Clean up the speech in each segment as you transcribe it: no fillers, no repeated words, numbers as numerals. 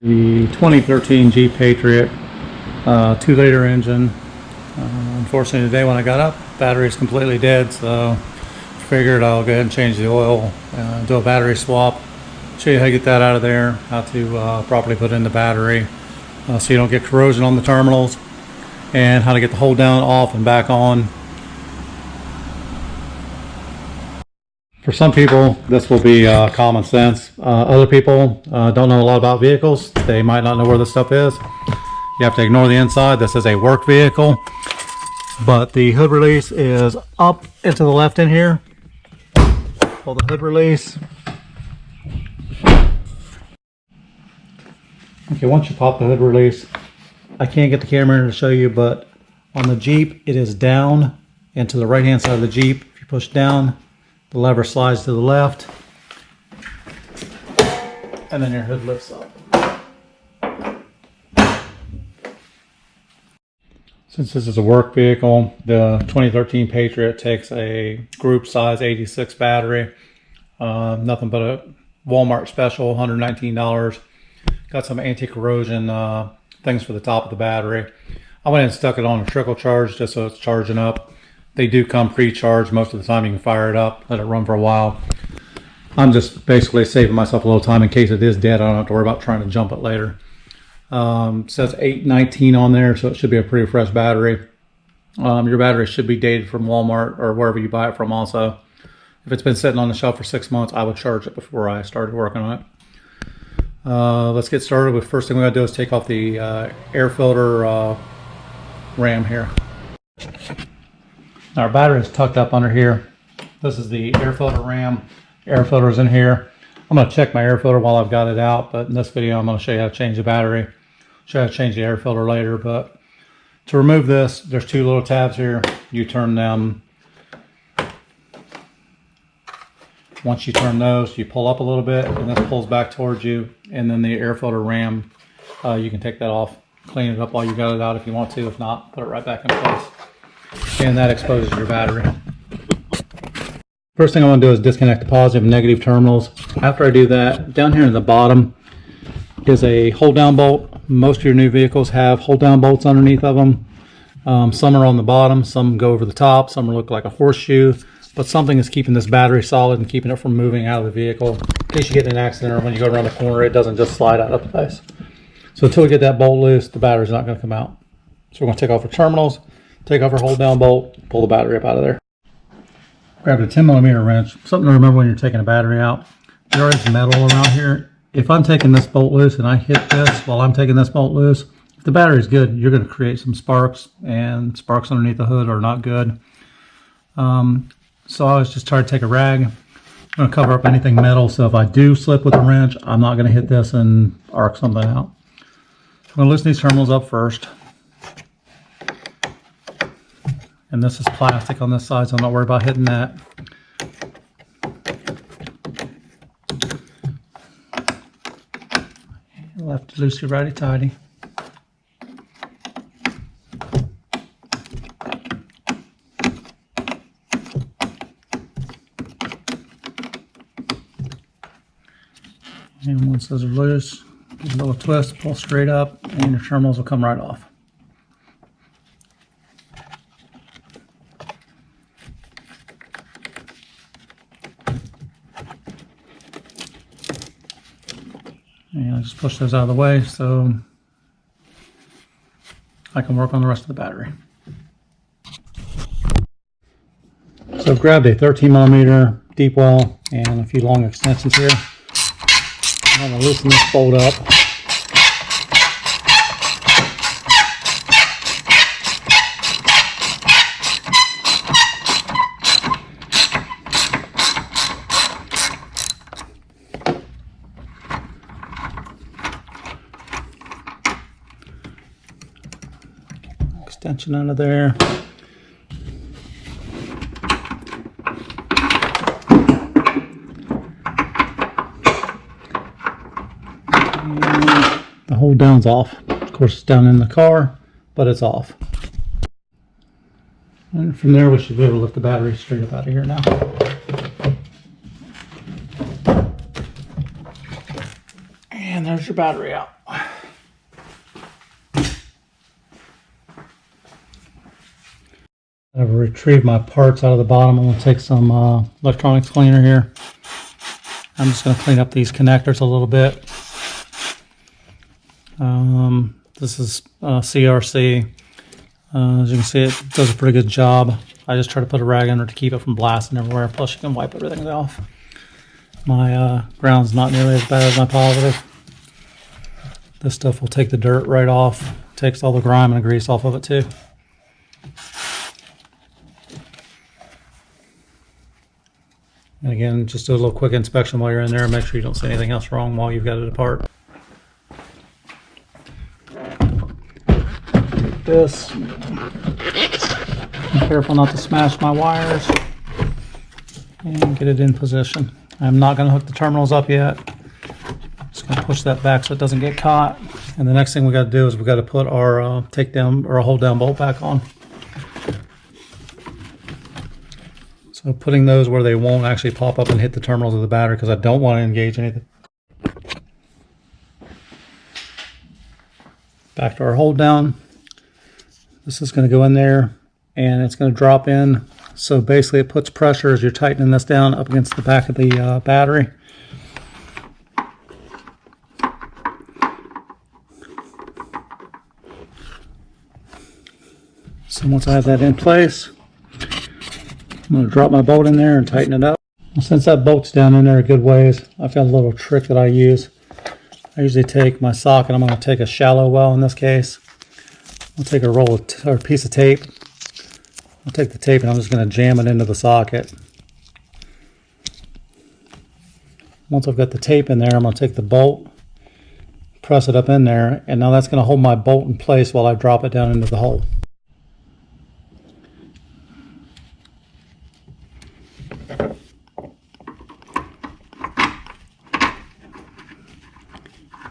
The 2013 Jeep Patriot, 2-liter engine. Unfortunately today when I got up, battery is completely dead, so figured I'll go ahead and change the oil, do a battery swap, show you how to get that out of there, how to properly put in the battery so you don't get corrosion on the terminals, and how to get the hold down off and back on. For some people, this will be common sense. Other people don't know a lot about vehicles. They might not know where this stuff is. You have to ignore the inside. This is a work vehicle, but the hood release is up and to the left in here. Pull the hood release. Okay, once you pop the hood release, I can't get the camera in to show you, but on the Jeep, it is down and to the right-hand side of the Jeep. If you push down, the lever slides to the left, and then your hood lifts up. Since this is a work vehicle, the 2013 Patriot takes a group size 86 battery. Nothing but a Walmart special, $119. Got some anti-corrosion things for the top of the battery. I went and stuck it on a trickle charge just so it's charging up. They do come pre-charged most of the time. You can fire it up, let it run for a while. I'm just basically saving myself a little time in case it is dead. I don't have to worry about trying to jump it later. It says 819 on there, so it should be a pretty fresh battery. Your battery should be dated from Walmart or wherever you buy it from also. If it's been sitting on the shelf for 6 months, I would charge it before I started working on it. Let's get started. With first thing we gotta do is take off the air filter ram here. Our battery is tucked up under here. This is the air filter ram. Air filter is in here. I'm going to check my air filter while I've got it out, but in this video I'm going to show you how to change the battery. Show you how to change the air filter later, but to remove this, there's two little tabs here. You turn them. Once you turn those, you pull up a little bit, and this pulls back towards you, and then the air filter ram, you can take that off, clean it up while you got it out if you want to. If not, put it right back in place. And that exposes your battery. First thing I want to do is disconnect the positive and negative terminals. After I do that, down here in the bottom is a hold down bolt. Most of your new vehicles have hold down bolts underneath of them. Some are on the bottom, some go over the top, some look like a horseshoe, but something is keeping this battery solid and keeping it from moving out of the vehicle. In case you get in an accident or when you go around the corner, it doesn't just slide out of place. So until we get that bolt loose, the battery's not going to come out. So we're going to take off our terminals, take off our hold down bolt, pull the battery up out of there. Grab a 10mm wrench. Something to remember when you're taking a battery out. There is metal around here. If I'm taking this bolt loose and I hit this while I'm taking this bolt loose, if the battery is good, you're going to create some sparks, and sparks underneath the hood are not good. So I was just trying to take a rag. I'm going to cover up anything metal, so if I do slip with a wrench, I'm not going to hit this and arc something out. I'm going to loosen these terminals up first. And this is plastic on this side, so I'm not worried about hitting that. Lefty loosey, righty tighty. And once those are loose, give a little twist, pull straight up, and your terminals will come right off. And I just push those out of the way so I can work on the rest of the battery. So I've grabbed a 13mm deep well and a few long extensions here. I'm going to loosen this bolt up. Extension out of there. And the hold down's off. Of course, it's down in the car, but it's off. And from there, we should be able to lift the battery straight up out of here now. And there's your battery out. retrieve my parts out of the bottom. I'm going to take some electronics cleaner here. I'm just going to clean up these connectors a little bit. This is CRC. As you can see, it does a pretty good job. I just try to put a rag under to keep it from blasting everywhere. Plus, you can wipe everything off. My ground's not nearly as bad as my positive. This stuff will take the dirt right off. Takes all the grime and the grease off of it too. And again, just do a little quick inspection while you're in there and make sure you don't see anything else wrong while you've got it apart. This. Be careful not to smash my wires and get it in position. I'm not going to hook the terminals up yet. Just going to push that back so it doesn't get caught. And the next thing we got to do is we got to put our takedown or hold down bolt back on. So putting those where they won't actually pop up and hit the terminals of the battery, because I don't want to engage anything. Back to our hold down. This is going to go in there and it's going to drop in. So basically it puts pressure as you're tightening this down up against the back of the battery. So once I have that in place, I'm going to drop my bolt in there and tighten it up. Well, since that bolt's down in there a good ways, I've got a little trick that I use. I usually take my socket. I'm going to take a shallow well in this case. I'll take a roll of or a piece of tape. I'll take the tape and I'm just going to jam it into the socket. Once I've got the tape in there, I'm going to take the bolt, press it up in there, and now that's going to hold my bolt in place while I drop it down into the hole.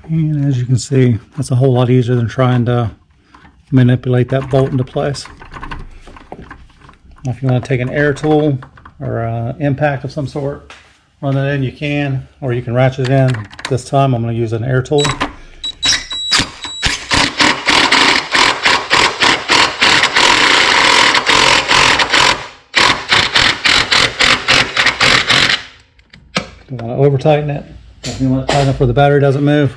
And as you can see, that's a whole lot easier than trying to manipulate that bolt into place. Now, if you want to take an air tool or an impact of some sort, run it in, you can, or you can ratchet it in. This time I'm going to use an air tool. Don't want to over tighten it. If you want to tighten up where the battery doesn't move,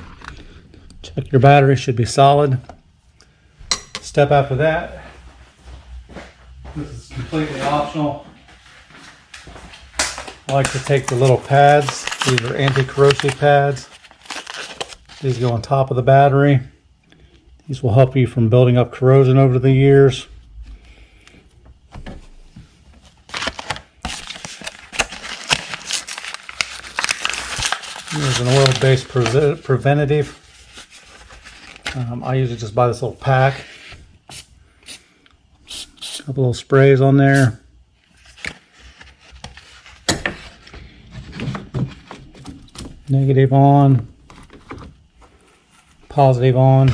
check your battery, should be solid. Step after that, this is completely optional. I like to take the little pads. These are anti-corrosive pads. These go on top of the battery. These will help you from building up corrosion over the years. Here's an oil-based preventative. I usually just buy this little pack. A couple little sprays on there. Negative on. Positive on.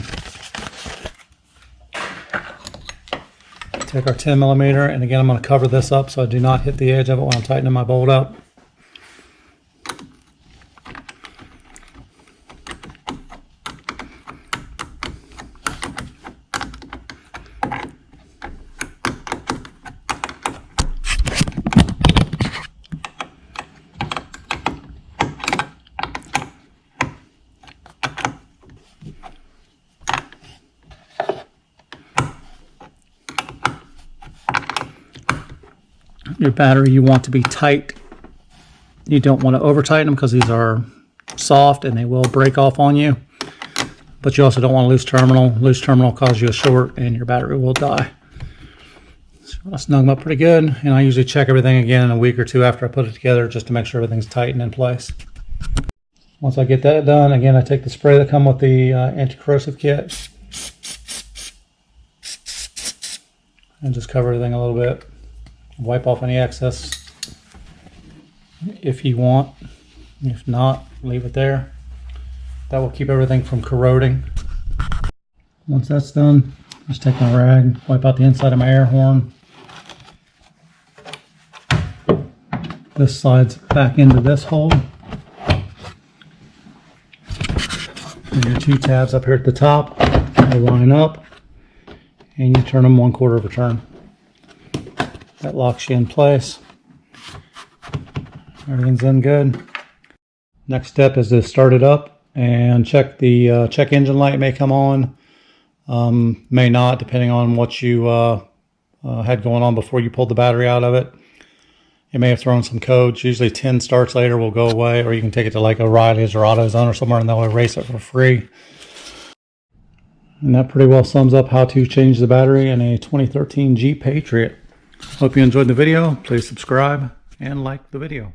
Take our 10 millimeter, and again I'm going to cover this up so I do not hit the edge of it when I'm tightening my bolt up. Your battery you want to be tight. You don't want to over tighten them because these are soft and they will break off on you. But you also don't want a loose terminal. Loose terminal will cause you a short and your battery will die. So I snug them up pretty good, and I usually check everything again in a week or two after I put it together just to make sure everything's tight and in place. Once I get that done, again I take the spray that comes with the anti-corrosive kit and just cover everything a little bit. Wipe off any excess if you want. If not, leave it there. That will keep everything from corroding. Once that's done, just take my rag, wipe out the inside of my air horn. This slides back into this hole. And your two tabs up here at the top, they line up, and you turn them 1/4 of a turn. That locks you in place. Everything's in good. Next step is to start it up and check the check engine light may come on. May not, depending on what you had going on before you pulled the battery out of it. It may have thrown some codes. Usually 10 starts later will go away, or you can take it to like O'Reilly's or AutoZone or somewhere and they'll erase it for free. And that pretty well sums up how to change the battery in a 2013 Jeep Patriot. Hope you enjoyed the video. Please subscribe and like the video.